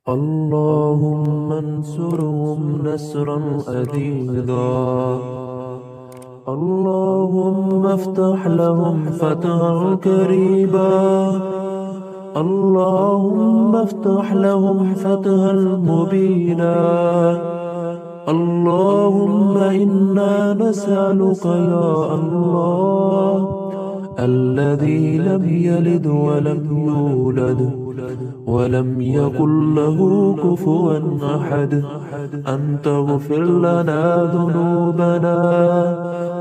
اللهم انصرهم نصرا عزيزا. اللهم افتح لهم فتحا قريبا. اللهم افتح لهم فتحا مبينا. اللهم إنا نسألك يا الله الذي لم يلد ولم يولد ولم يكن له كفوا أحد أن تغفر لنا ذنوبنا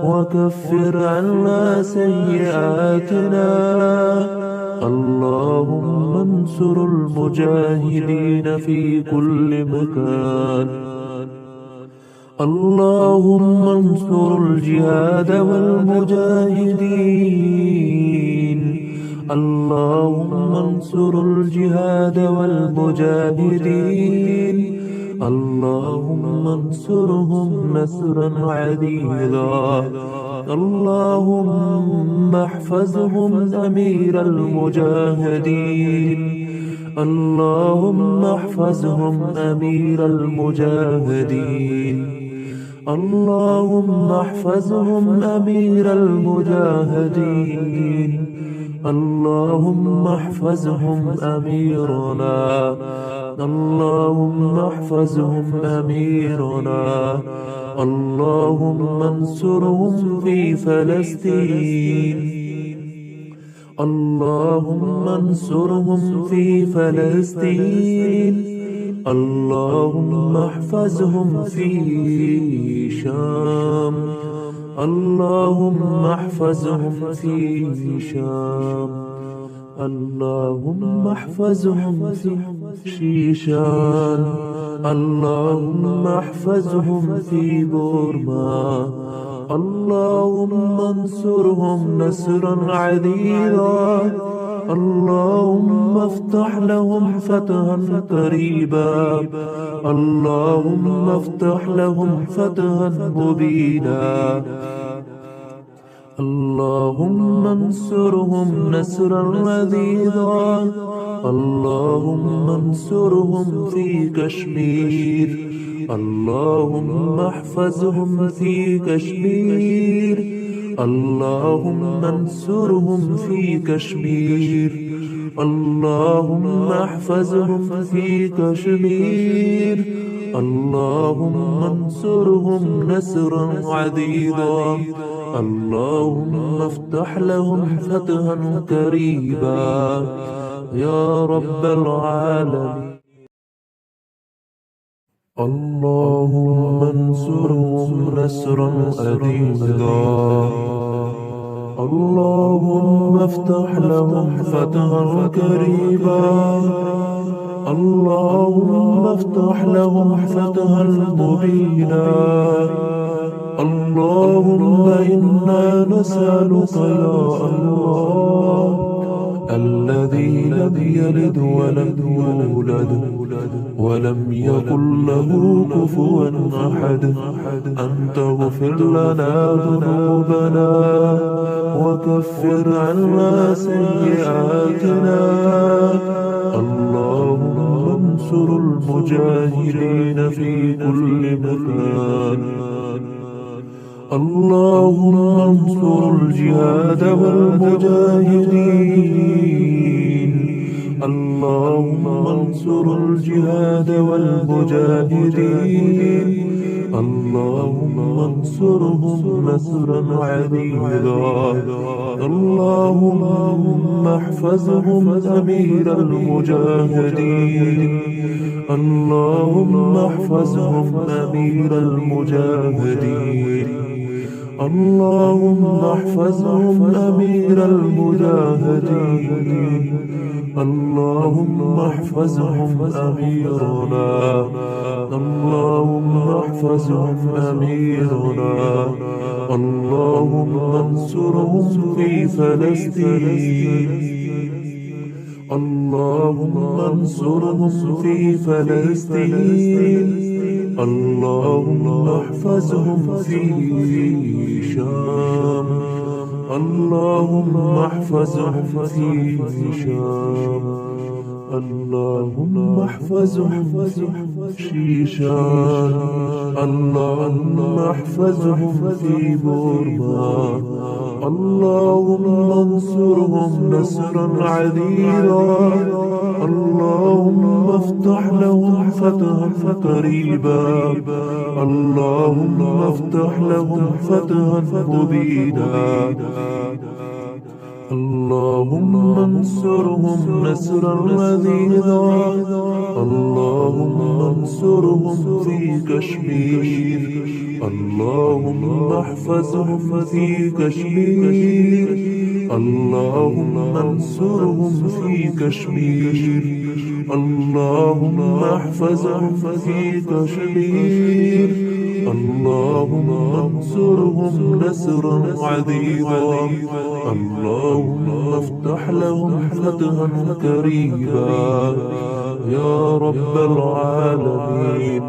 وكفر عنا سيئاتنا. اللهم انصر المجاهدين في كل مكان. اللهم انصر الجهاد والمجاهدين. اللهم انصر الجهاد والمجاهدين. اللهم انصرهم نصرا عزيزا. اللهم احفظهم أمير المجاهدين. اللهم احفظهم أمير المجاهدين. اللهم احفظهم أمير المجاهدين. اللهم احفظهم أميرنا. اللهم احفظهم أميرنا. اللهم انصرهم في فلسطين. اللهم انصرهم في فلسطين. اللهم احفظهم في شام. اللهم احفظهم في شام. اللهم احفظهم في شيشان. اللهم احفظهم في بورما. اللهم انصرهم نصرا عزيزا. اللهم افتح لهم فتحا قريبا. اللهم افتح لهم فتحا مبينا. اللهم انصرهم نصرا عزيزا. اللهم انصرهم في كشمير. اللهم احفظهم في كشمير. اللهم انصرهم في كشمير. اللهم احفظهم في كشمير. اللهم انصرهم نصرا عزيزا. اللهم افتح لهم فتحا قريبا يا رب العالمين. اللهم انصرهم نصرا عزيزا. اللهم افتح لهم فتحا قريبا. اللهم افتح لهم فتحا مبينا. اللهم إنا نسألك يا الله الذي لم يلد ولم يولد ولم يكن له كفوا أحد أن تغفر لنا ذنوبنا وكفر عنا سيئاتنا. اللهم انصر المجاهدين في كل مكان. اللهم انصر الجهاد والمجاهدين. اللهم انصر الجهاد والمجاهدين. اللهم انصرهم نصرا عزيزا. اللهم احفظهم أمير المجاهدين. اللهم احفظهم أمير المجاهدين. اللهم احفظهم أمير المجاهدين. اللهم احفظهم أميرنا. اللهم احفظهم أميرنا. اللهم انصرهم في فلسطين. اللهم انصرهم في فلسطين. اللهم احفظهم في شام. اللهم احفظهم في شام. اللهم احفظهم في شيشان، اللهم احفظهم في بورما، اللهم انصرهم نصرا عديدا، اللهم افتح لهم فتحا قريبا، اللهم افتح لهم فتحا مبينا، اللهم انصرهم نصرا عزيزا، اللهم انصرهم في كشمير، اللهم احفظهم في كشمير، اللهم انصرهم في كشمير، اللهم احفظهم في كشمير، اللهم انصرهم نصرا عزيزا، اللهم افتح لهم فتحا قريبا يا رب العالمين.